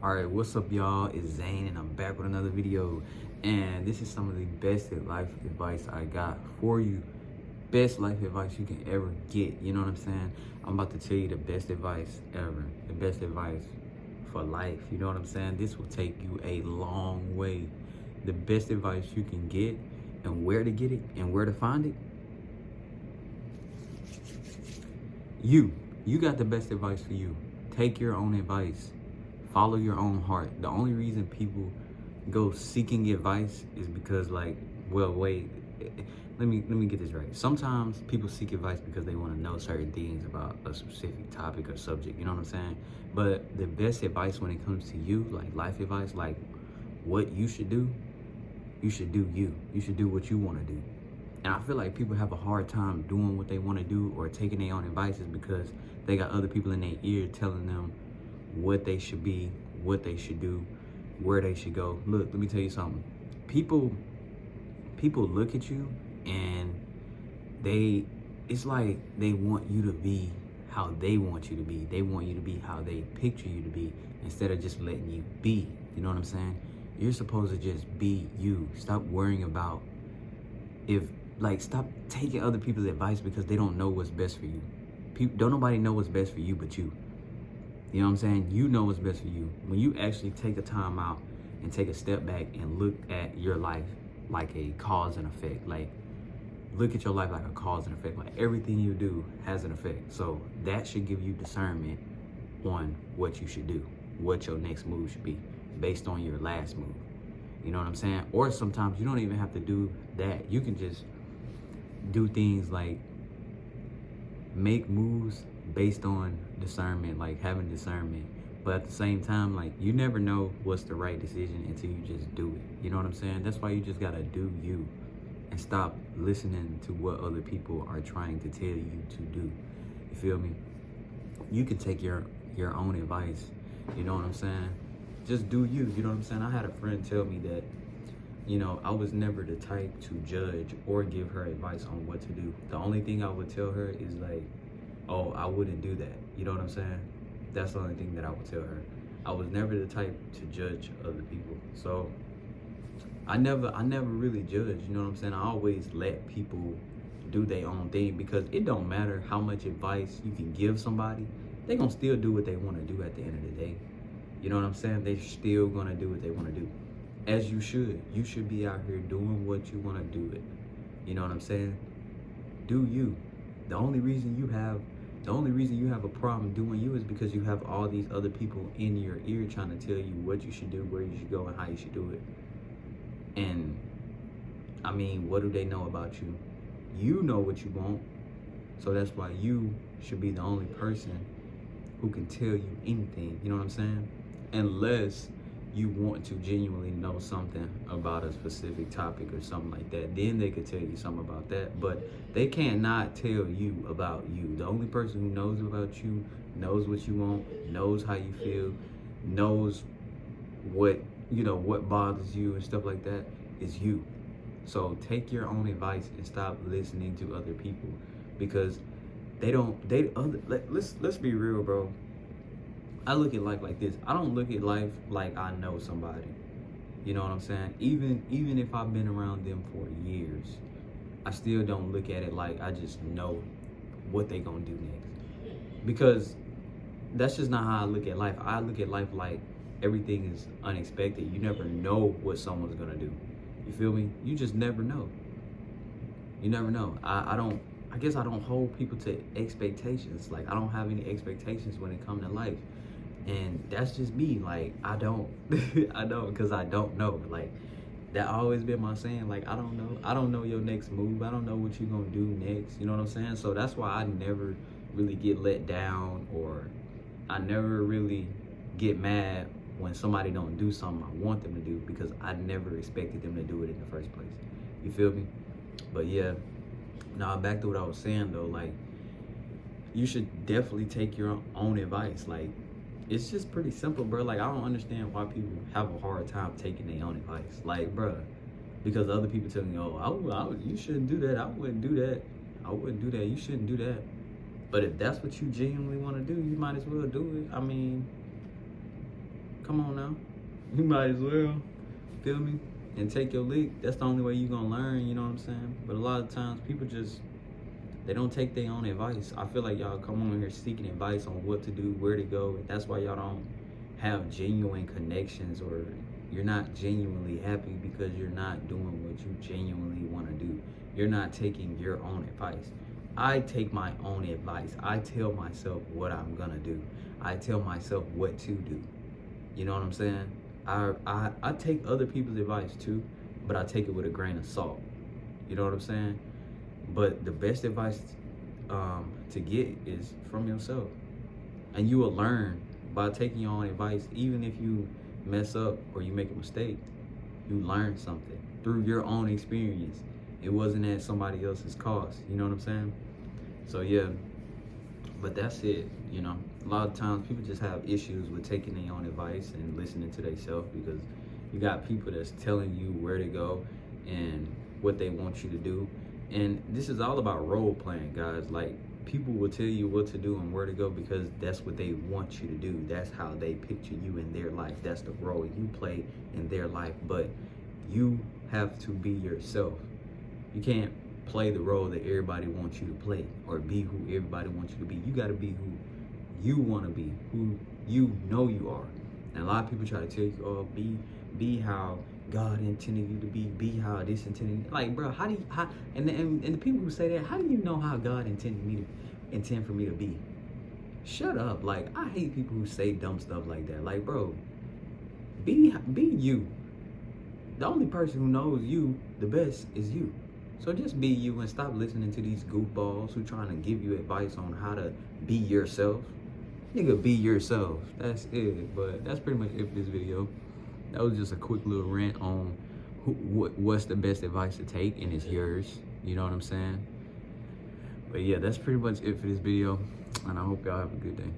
Alright, what's up y'all? It's Zane and I'm back with another video. And this is some of the best life advice I got for you. Best life advice you can ever get. You know what I'm saying? I'm about to tell you the best advice ever. The best advice for life. You know what I'm saying? This will take you a long way. The best advice you can get, and where to get it and where to find it. You got the best advice for you. Take your own advice. Follow your own heart. The only reason people go seeking advice is because, like, well, wait, let me get this right. Sometimes people seek advice because they want to know certain things about a specific topic or subject. You know what I'm saying? But the best advice when it comes to you, like life advice, like what you should do you. You should do what you want to do. And I feel like people have a hard time doing what they want to do or taking their own advices because they got other people in their ear telling them what they should be, what they should do, where they should go. Look, let me tell you something. People look at you and it's like they want you to be how they want you to be. They want you to be how they picture you to be instead of just letting you be. You know what I'm saying? You're supposed to just be you. Stop worrying about stop taking other people's advice because they don't know what's best for you. Don't nobody know what's best for you but you. You know what I'm saying? You know what's best for you. When you actually take a time out and take a step back and look at your life like a cause and effect, like look at your life like a cause and effect, like everything you do has an effect. So that should give you discernment on what you should do, what your next move should be based on your last move. You know what I'm saying? Or sometimes you don't even have to do that. You can just do things like make moves based on discernment, like having discernment. But at the same time, like you never know what's the right decision until you just do it. You know what I'm saying? That's why you just gotta do you and stop listening to what other people are trying to tell you to do. You feel me? You can take your own advice. You know what I'm saying? Just do you. You know what I'm saying? I had a friend tell me that, you know, I was never the type to judge or give her advice on what to do. The only thing I would tell her is like, oh, I wouldn't do that. You know what I'm saying? That's the only thing that I would tell her. I was never the type to judge other people. So I never really judged, you know what I'm saying? I always let people do their own thing because it don't matter how much advice you can give somebody. They gonna still do what they want to do at the end of the day. You know what I'm saying? They still gonna do what they want to do. As you should. You should be out here doing what you want to do it. You know what I'm saying? Do you. The only reason you have a problem doing you is because you have all these other people in your ear trying to tell you what you should do, where you should go, and how you should do it. And I mean, what do they know about you? You know what you want. So that's why you should be the only person who can tell you anything. You know what I'm saying? Unless you want to genuinely know something about a specific topic or something like that, then they could tell you something about that. But they cannot tell you about you. The only person who knows about you, knows what you want, knows how you feel, knows what bothers you and stuff like that is you. So take your own advice and stop listening to other people because let's be real, bro. I look at life like this. I don't look at life like I know somebody. You know what I'm saying? Even if I've been around them for years, I still don't look at it like I just know what they gonna do next. Because that's just not how I look at life. I look at life like everything is unexpected. You never know what someone's gonna do. You feel me? You just never know. You never know. I guess I don't hold people to expectations. Like I don't have any expectations when it comes to life. And that's just me. Like I don't because I don't know. Like that always been my saying. Like I don't know your next move. I don't know what you're gonna do next. You know what I'm saying? So that's why I never really get let down, or I never really get mad when somebody don't do something I want them to do, because I never expected them to do it in the first place. You feel me? But yeah, now back to what I was saying though. Like you should definitely take your own advice. Like it's just pretty simple, bro. Like I don't understand why people have a hard time taking their own advice. Like, bro, because other people tell me, oh, you shouldn't do that. I wouldn't do that. I wouldn't do that. You shouldn't do that. But if that's what you genuinely want to do, you might as well do it. I mean, Come on now. You might as well. Feel me? And take your leak. That's the only way you're gonna learn, you know what I'm saying? But a lot of times people just, they don't take their own advice. I feel like y'all come on here seeking advice on what to do, where to go. That's why y'all don't have genuine connections, or you're not genuinely happy because you're not doing what you genuinely want to do. You're not taking your own advice. I take my own advice. I tell myself what I'm gonna do. I tell myself what to do. You know what I'm saying? I take other people's advice too, but I take it with a grain of salt. You know what I'm saying? But the best advice to get is from yourself. And you will learn by taking your own advice. Even if you mess up or you make a mistake, you learn something through your own experience. It wasn't at somebody else's cost. You know what I'm saying? So yeah, but that's it. You know, a lot of times people just have issues with taking their own advice and listening to themselves, because you got people that's telling you where to go and what they want you to do. And this is all about role playing, guys. Like, people will tell you what to do and where to go because that's what they want you to do. That's how they picture you in their life. That's the role you play in their life. But you have to be yourself. You can't play the role that everybody wants you to play, or be who everybody wants you to be. You got to be who you want to be, who you know you are. And a lot of people try to tell you, oh, be how God intended you to be how this intended. Like, bro, and the people who say that, how do you know how God intend for me to be? Shut up. Like, I hate people who say dumb stuff like that. Like, bro, be you. The only person who knows you the best is you. So just be you and stop listening to these goofballs who trying to give you advice on how to be yourself. Nigga, be yourself. That's it. But that's pretty much it for this video. That was just a quick little rant on what's the best advice to take, and it's yours. You know what I'm saying? But yeah, that's pretty much it for this video, and I hope y'all have a good day.